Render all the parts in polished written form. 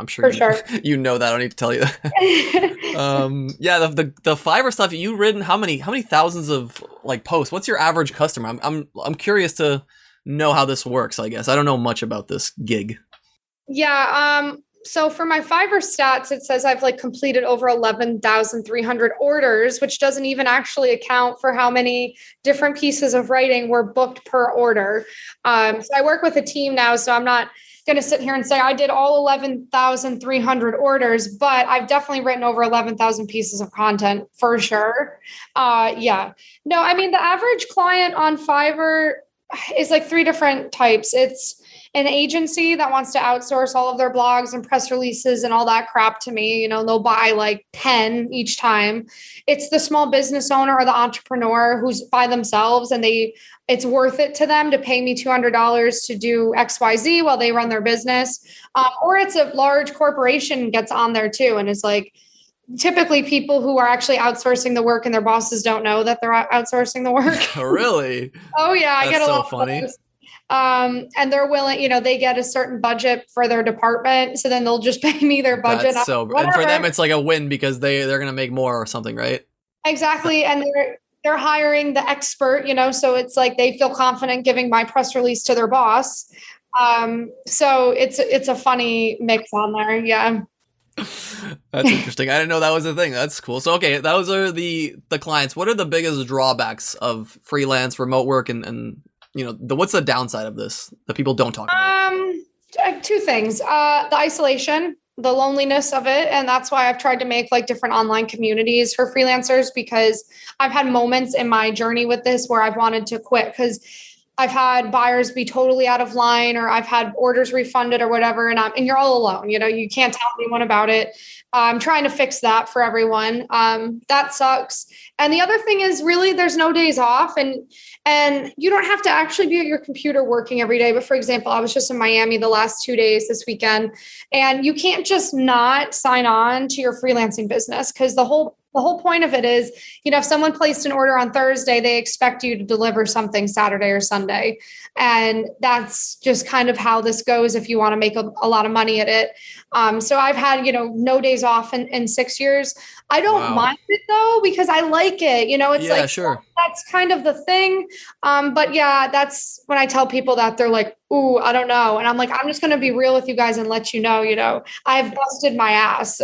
I'm sure For sure. you know that. I don't need to tell you that. Yeah, the Fiverr stuff. You've written how many thousands of like posts? What's your average customer? I'm curious to know how this works. I guess I don't know much about this gig. Yeah. So for my Fiverr stats, it says I've like completed over 11,300 orders, which doesn't even actually account for how many different pieces of writing were booked per order. So I work with a team now, so I'm not going to sit here and say I did all 11,300 orders, but I've definitely written over 11,000 pieces of content for sure. Yeah. No, I mean, the average client on Fiverr is like three different types. It's an agency that wants to outsource all of their blogs and press releases and all that crap to me. They'll buy like 10 each time. It's the small business owner or the entrepreneur who's by themselves and it's worth it to them to pay me $200 to do XYZ while they run their business. Or it's a large corporation gets on there too. And it's like, typically people who are actually outsourcing the work and their bosses don't know that they're outsourcing the work. Really? Oh yeah. I That's get a so lot funny. of those. And they're willing, they get a certain budget for their department. So then they'll just pay me their budget. That's so, and for them, it's like a win because they're going to make more or something, right? Exactly. And they're hiring the expert, so it's like they feel confident giving my press release to their boss. So it's a funny mix on there. Yeah. That's interesting. I didn't know that was a thing. That's cool. So, okay, those are the clients. What are the biggest drawbacks of freelance remote work and what's the downside of this that people don't talk about? Two things. The isolation, the loneliness of it. And that's why I've tried to make like different online communities for freelancers, because I've had moments in my journey with this where I've wanted to quit because I've had buyers be totally out of line, or I've had orders refunded or whatever. And you're all alone, you can't tell anyone about it. I'm trying to fix that for everyone. That sucks. And the other thing is really there's no days off and you don't have to actually be at your computer working every day. But for example, I was just in Miami the last 2 days this weekend, and you can't just not sign on to your freelancing business because the whole point of it is, if someone placed an order on Thursday, they expect you to deliver something Saturday or Sunday. And that's just kind of how this goes if you want to make a lot of money at it. So I've had, no days off in 6 years. I don't mind it though, because I like it. It's like, sure. That's kind of the thing. But yeah, that's when I tell people that they're like, ooh, I don't know. And I'm like, I'm just going to be real with you guys and let you know, I've busted my ass.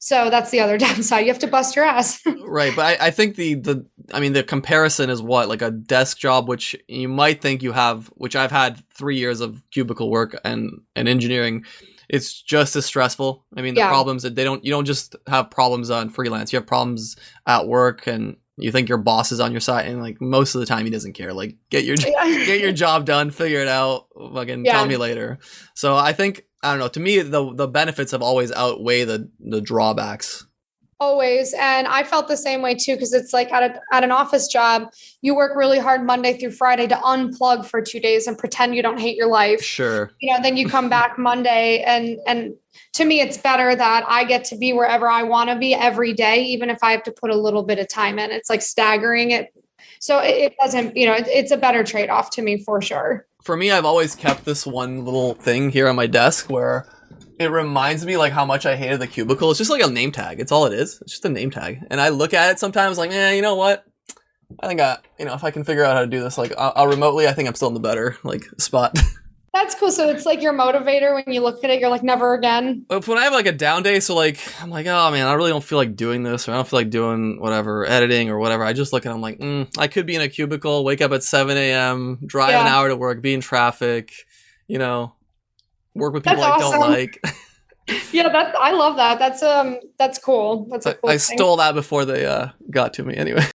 So that's the other downside. You have to bust your ass. Right. But I think the comparison is what, like a desk job, which you might think you have, which I've had 3 years of cubicle work and engineering. It's just as stressful. I mean, the problems that you don't just have problems on freelance. You have problems at work and you think your boss is on your side, and like most of the time he doesn't care. Like get your job done, figure it out, fucking tell me later. So I think, I don't know, to me the benefits have always outweigh the drawbacks. Always. And I felt the same way too, because it's like at an office job, you work really hard Monday through Friday to unplug for 2 days and pretend you don't hate your life. Sure. Then you come back Monday and to me, it's better that I get to be wherever I want to be every day, even if I have to put a little bit of time in. It's like staggering it. So it doesn't, it's a better trade-off to me for sure. For me, I've always kept this one little thing here on my desk where it reminds me like how much I hated the cubicle. It's just like a name tag. It's all it is. It's just a name tag. And I look at it sometimes like, you know what? I think if I can figure out how to do this, like I'll remotely, I think I'm still in the better like spot. That's cool. So it's like your motivator when you look at it, you're like, never again. When I have like a down day, so like, I'm like, oh man, I really don't feel like doing this, or I don't feel like doing whatever, editing or whatever. I just look at it, I'm like, I could be in a cubicle, wake up at 7 a.m., drive an hour to work, be in traffic, work with people I don't like. Yeah, I love that. That's cool. That's a cool I thing. stole that before they got to me anyway.